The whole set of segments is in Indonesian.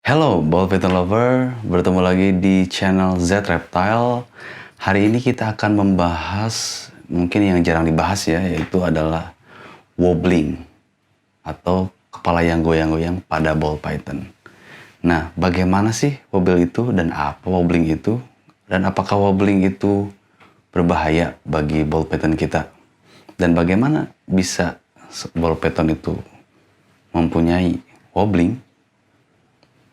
Hello, ball python lover. Bertemu lagi di channel Z Reptile. Hari ini kita akan membahas mungkin yang jarang dibahas ya, yaitu adalah wobbling atau kepala yang goyang-goyang pada ball python. Nah, bagaimana sih wobble itu dan apa wobbling itu? Dan apakah wobbling itu berbahaya bagi ball python kita? Dan bagaimana bisa ball python itu mempunyai wobbling?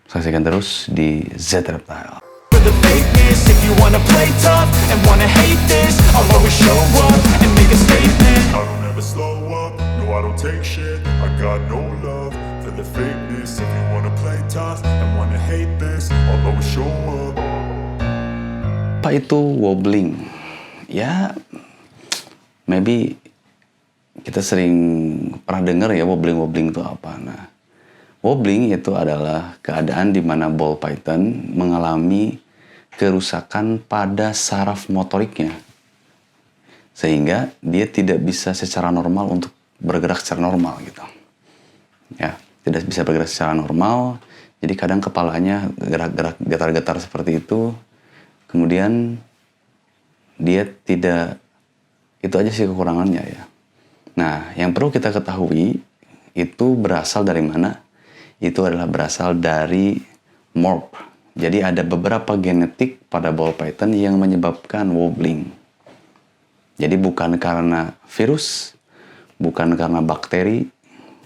Saksikan terus di Z Reptile. For the fakeness, if you wanna play tough and wanna hate this, I'll always show up and make a statement. I don't ever slow up, no I don't take shit. I got no love for the fakeness. If you wanna play tough and wanna hate this, I'll always show up. Apa itu wobbling? Ya, maybe kita sering pernah dengar ya wobbling itu apa. Nah, wobbling itu adalah keadaan di mana ball python mengalami kerusakan pada saraf motoriknya. Sehingga dia tidak bisa secara normal untuk bergerak secara normal gitu. Ya, tidak bisa bergerak secara normal. Jadi kadang kepalanya gerak-gerak getar-getar seperti itu. Kemudian dia tidak, itu aja sih kekurangannya ya. Nah, yang perlu kita ketahui itu berasal dari mana? Itu adalah berasal dari morph. Jadi ada beberapa genetik pada ball python yang menyebabkan wobbling. Jadi bukan karena virus, bukan karena bakteri,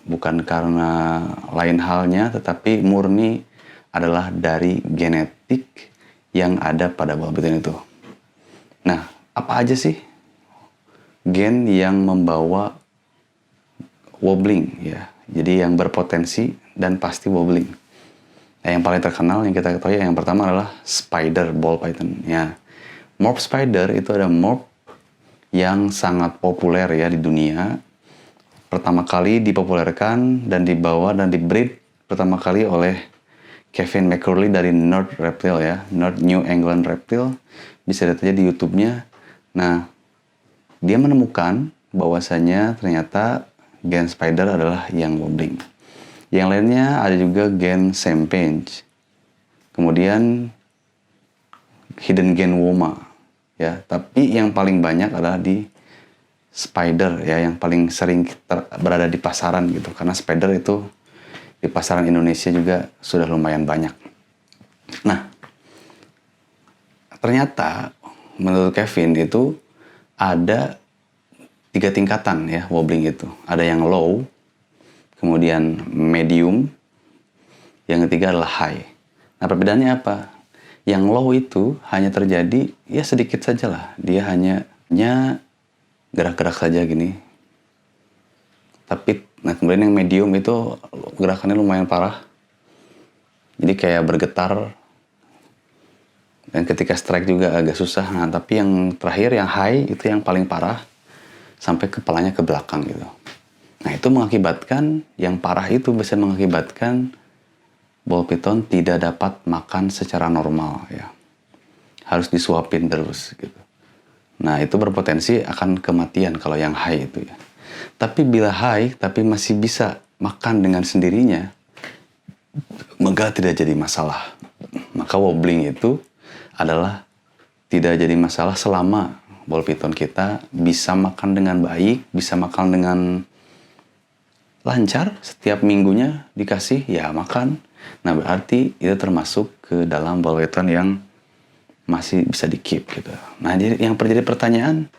bukan karena lain halnya, tetapi murni adalah dari genetik yang ada pada ball python itu. Nah, apa aja sih gen yang membawa wobbling ya? Jadi yang berpotensi dan pasti wobbling. Nah, yang paling terkenal yang kita ketahui yang pertama adalah spider ball python. Ya, morph spider itu ada morph yang sangat populer ya di dunia. Pertama kali dipopulerkan dan dibawa dan dibreed pertama kali oleh Kevin McCurley dari Nerd Reptile ya, Nerd New England Reptile. Bisa lihat aja di YouTube-nya. Nah, dia menemukan bahwasanya ternyata gen spider adalah yang wobbling. Yang lainnya ada juga gen Sampage. Kemudian hidden gen Woma. Ya, tapi yang paling banyak adalah di spider ya, yang paling sering berada di pasaran gitu. Karena spider itu di pasaran Indonesia juga sudah lumayan banyak. Nah, ternyata menurut Kevin itu ada 3 tingkatan ya wobbling itu. Ada yang low, kemudian medium, yang ketiga adalah high. Nah, perbedaannya apa? Yang low itu hanya terjadi ya sedikit saja lah. Dia hanya gerak-gerak saja gini. Tapi nah kemudian yang medium itu gerakannya lumayan parah. Jadi kayak bergetar. Dan ketika strike juga agak susah. Nah, tapi yang terakhir yang high itu yang paling parah. Sampai kepalanya ke belakang gitu. Nah, itu mengakibatkan, yang parah itu bisa mengakibatkan ball python tidak dapat makan secara normal ya. Harus disuapin terus gitu. Nah, itu berpotensi akan kematian kalau yang high itu ya. Tapi bila high tapi masih bisa makan dengan sendirinya, maka tidak jadi masalah. Maka wobbling itu adalah tidak jadi masalah selama ball python kita bisa makan dengan baik, bisa makan dengan lancar, setiap minggunya dikasih, ya makan. Nah, berarti itu termasuk ke dalam ball python yang masih bisa di-keep gitu. Nah, jadi yang terjadi pertanyaan,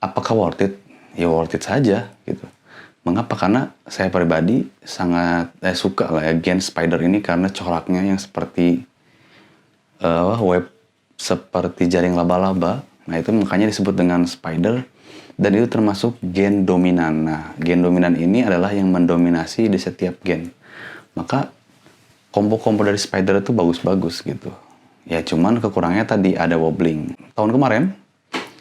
apakah worth it? Ya worth it saja gitu. Mengapa? Karena saya pribadi sangat suka lah ya gen spider ini karena coraknya yang seperti web seperti jaring laba-laba. Nah, itu makanya disebut dengan spider dan itu termasuk gen dominan. Nah, gen dominan ini adalah yang mendominasi di setiap gen. Maka kombo-kombo dari spider itu bagus-bagus gitu. Ya cuman kekurangannya tadi ada wobbling. Tahun kemarin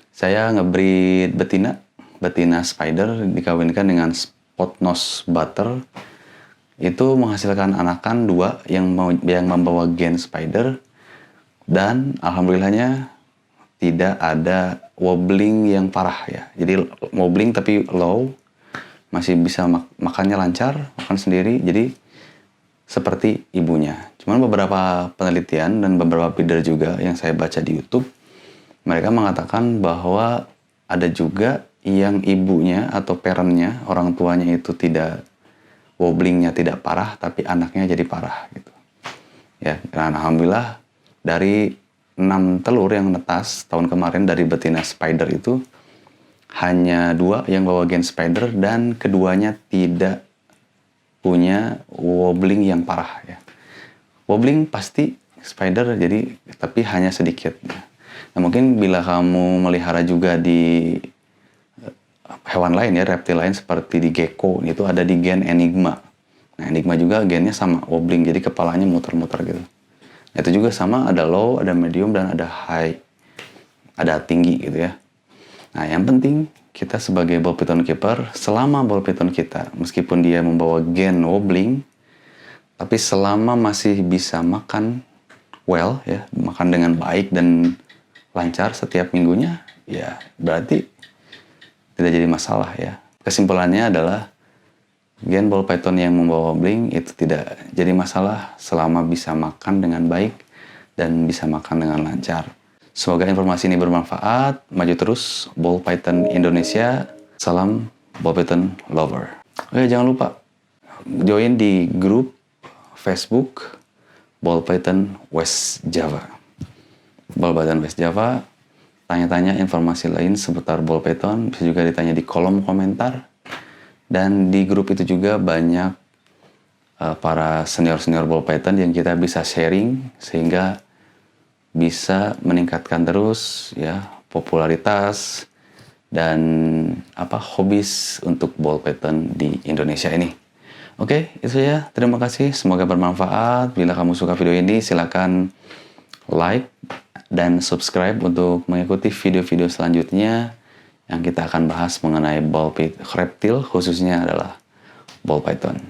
saya nge-breed betina spider dikawinkan dengan spot nose butter. Itu menghasilkan anakan 2 yang membawa gen spider dan alhamdulillahnya tidak ada wobbling yang parah ya. Jadi wobbling tapi low, masih bisa makannya lancar, makan sendiri. Jadi seperti ibunya. Cuman beberapa penelitian dan beberapa feeder juga yang saya baca di YouTube, mereka mengatakan bahwa ada juga yang ibunya atau parentnya, orang tuanya itu tidak wobblingnya tidak parah, tapi anaknya jadi parah gitu. Ya, dan alhamdulillah dari 6 telur yang netas tahun kemarin dari betina spider itu hanya 2 yang bawa gen spider dan keduanya tidak punya wobbling yang parah ya. Wobbling pasti spider jadi tapi hanya sedikit. Nah, mungkin bila kamu melihara juga di hewan lain ya, reptil lain seperti di gecko itu ada di gen enigma. Nah, enigma juga gennya sama wobbling, jadi kepalanya muter-muter gitu. Nah, itu juga sama, ada low, ada medium, dan ada high, ada tinggi gitu ya. Nah, yang penting kita sebagai ball python keeper, selama ball python kita, meskipun dia membawa gen wobbling, tapi selama masih bisa makan well ya, makan dengan baik dan lancar setiap minggunya, ya berarti tidak jadi masalah ya. Kesimpulannya adalah gen ball python yang membawa wobbling itu tidak jadi masalah selama bisa makan dengan baik dan bisa makan dengan lancar. Semoga informasi ini bermanfaat. Maju terus ball python Indonesia. Salam ball python lover. Oke, jangan lupa join di grup Facebook Ball Python West Java. Ball Python West Java. Tanya-tanya informasi lain seputar ball python bisa juga ditanya di kolom komentar. Dan di grup itu juga banyak para senior-senior ball python yang kita bisa sharing sehingga bisa meningkatkan terus ya popularitas dan hobis untuk ball python di Indonesia ini. Oke, itu ya. Terima kasih. Semoga bermanfaat. Bila kamu suka video ini, silakan like dan subscribe untuk mengikuti video-video selanjutnya yang kita akan bahas mengenai ball reptil, khususnya adalah ball python.